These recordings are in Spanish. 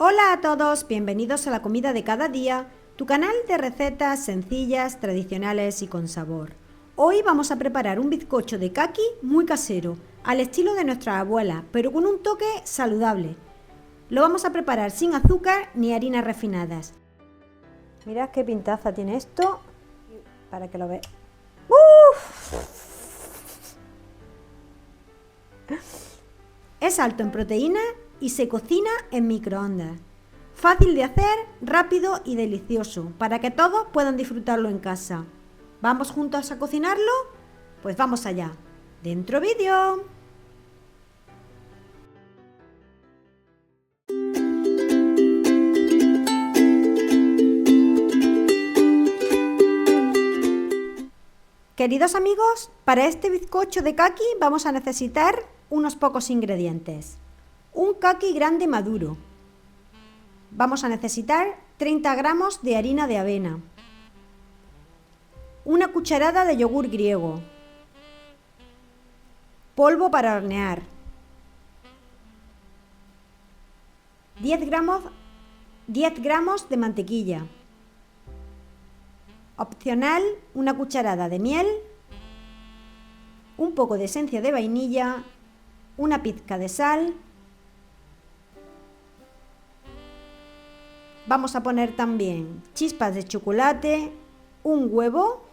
Hola a todos, bienvenidos a la comida de cada día, tu canal de recetas sencillas, tradicionales y con sabor. Hoy vamos a preparar un bizcocho de caqui muy casero, al estilo de nuestras abuelas, pero con un toque saludable. Lo vamos a preparar sin azúcar ni harinas refinadas. Mirad qué pintaza tiene esto, para que lo veáis. Es alto en proteínas y se cocina en microondas. Fácil de hacer, rápido y delicioso, para que todos puedan disfrutarlo en casa. ¿Vamos juntos a cocinarlo? Pues vamos allá. ¡Dentro vídeo! Queridos amigos, para este bizcocho de caqui vamos a necesitar unos pocos ingredientes. Un caqui grande maduro. Vamos a necesitar 30 gramos de harina de avena. Una cucharada de yogur griego. Polvo para hornear. 10 gramos de mantequilla. Opcional, una cucharada de miel, un poco de esencia de vainilla, una pizca de sal. Vamos a poner también chispas de chocolate, un huevo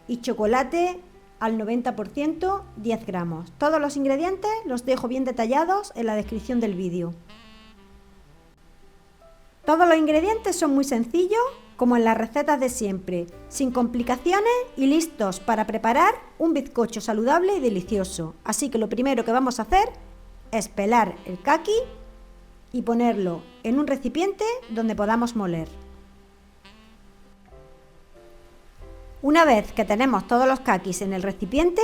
y chocolate al 90%, 10 gramos. Todos los ingredientes los dejo bien detallados en la descripción del vídeo. Todos los ingredientes son muy sencillos, como en las recetas de siempre, sin complicaciones y listos para preparar un bizcocho saludable y delicioso. Así que lo primero que vamos a hacer es pelar el caqui y ponerlo en un recipiente donde podamos moler. Una vez que tenemos todos los caquis en el recipiente,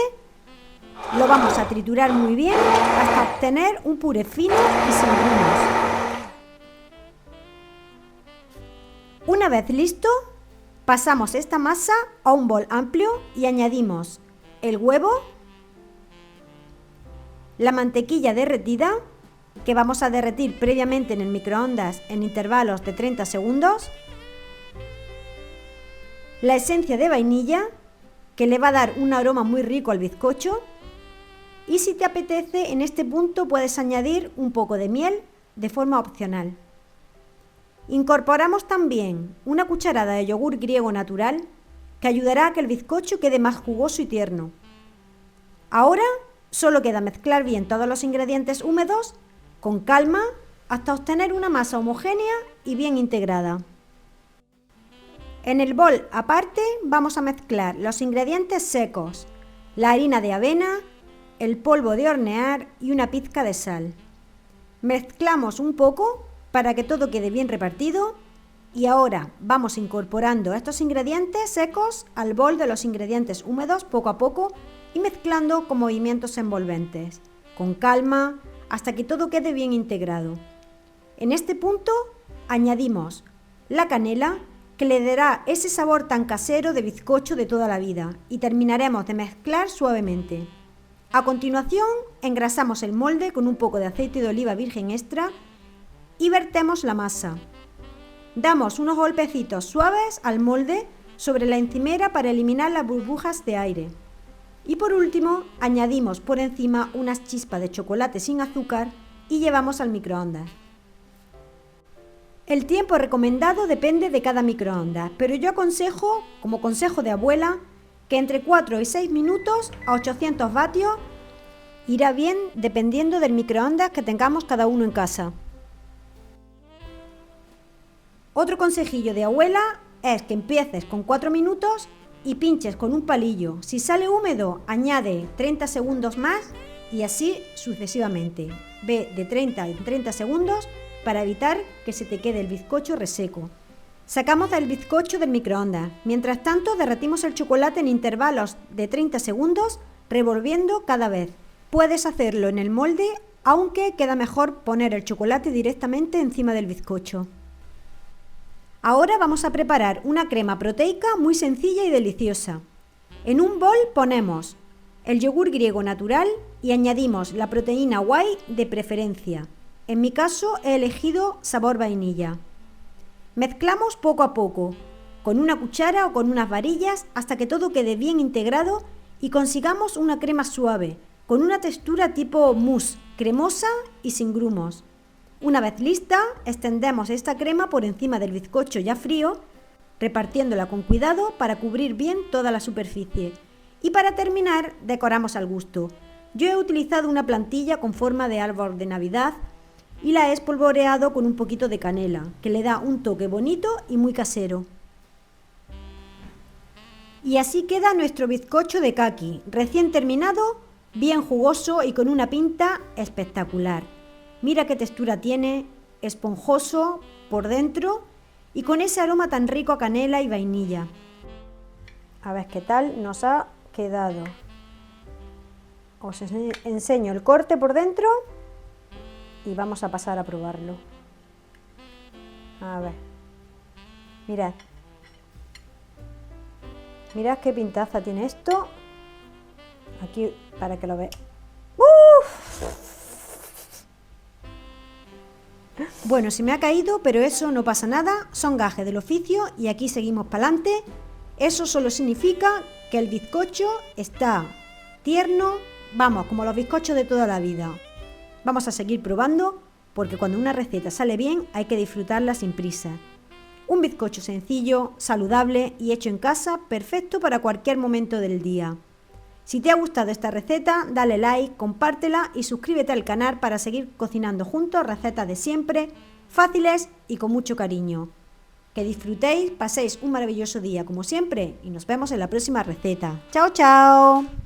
lo vamos a triturar muy bien hasta obtener un puré fino y sin grumos. Una vez listo, pasamos esta masa a un bol amplio y añadimos el huevo, la mantequilla derretida, que vamos a derretir previamente en el microondas en intervalos de 30 segundos, la esencia de vainilla, que le va a dar un aroma muy rico al bizcocho, y si te apetece, en este punto puedes añadir un poco de miel de forma opcional. Incorporamos también una cucharada de yogur griego natural, que ayudará a que el bizcocho quede más jugoso y tierno. Ahora solo queda mezclar bien todos los ingredientes húmedos con calma hasta obtener una masa homogénea y bien integrada. En el bol aparte vamos a mezclar los ingredientes secos, la harina de avena, el polvo de hornear y una pizca de sal. Mezclamos un poco para que todo quede bien repartido y ahora vamos incorporando estos ingredientes secos al bol de los ingredientes húmedos poco a poco y mezclando con movimientos envolventes, con calma, hasta que todo quede bien integrado. En este punto añadimos la canela, que le dará ese sabor tan casero de bizcocho de toda la vida, y terminaremos de mezclar suavemente. A continuación engrasamos el molde con un poco de aceite de oliva virgen extra y vertemos la masa. Damos unos golpecitos suaves al molde sobre la encimera para eliminar las burbujas de aire. Y por último, añadimos por encima unas chispas de chocolate sin azúcar y llevamos al microondas. El tiempo recomendado depende de cada microondas, pero yo aconsejo, como consejo de abuela, que entre 4 y 6 minutos a 800 vatios irá bien dependiendo del microondas que tengamos cada uno en casa. Otro consejillo de abuela es que empieces con 4 minutos y pinches con un palillo. Si sale húmedo, añade 30 segundos más y así sucesivamente. Ve de 30 en 30 segundos para evitar que se te quede el bizcocho reseco. Sacamos el bizcocho del microondas. Mientras tanto, derretimos el chocolate en intervalos de 30 segundos, revolviendo cada vez. Puedes hacerlo en el molde, aunque queda mejor poner el chocolate directamente encima del bizcocho. Ahora vamos a preparar una crema proteica muy sencilla y deliciosa. En un bol ponemos el yogur griego natural y añadimos la proteína whey de preferencia. En mi caso he elegido sabor vainilla. Mezclamos poco a poco, con una cuchara o con unas varillas hasta que todo quede bien integrado y consigamos una crema suave, con una textura tipo mousse, cremosa y sin grumos. Una vez lista, extendemos esta crema por encima del bizcocho ya frío, repartiéndola con cuidado para cubrir bien toda la superficie. Y para terminar, decoramos al gusto. Yo he utilizado una plantilla con forma de árbol de Navidad y la he espolvoreado con un poquito de canela, que le da un toque bonito y muy casero. Y así queda nuestro bizcocho de kaki, recién terminado, bien jugoso y con una pinta espectacular. Mira qué textura tiene, esponjoso por dentro y con ese aroma tan rico a canela y vainilla. A ver qué tal nos ha quedado. Os enseño el corte por dentro y vamos a pasar a probarlo. A ver, mirad. Mirad qué pintaza tiene esto. Aquí para que lo veáis. Bueno, se me ha caído, pero eso no pasa nada. Son gajes del oficio y aquí seguimos para adelante. Eso solo significa que el bizcocho está tierno, vamos, como los bizcochos de toda la vida. Vamos a seguir probando porque cuando una receta sale bien hay que disfrutarla sin prisa. Un bizcocho sencillo, saludable y hecho en casa, perfecto para cualquier momento del día. Si te ha gustado esta receta, dale like, compártela y suscríbete al canal para seguir cocinando juntos recetas de siempre, fáciles y con mucho cariño. Que disfrutéis, paséis un maravilloso día como siempre y nos vemos en la próxima receta. ¡Chao, chao!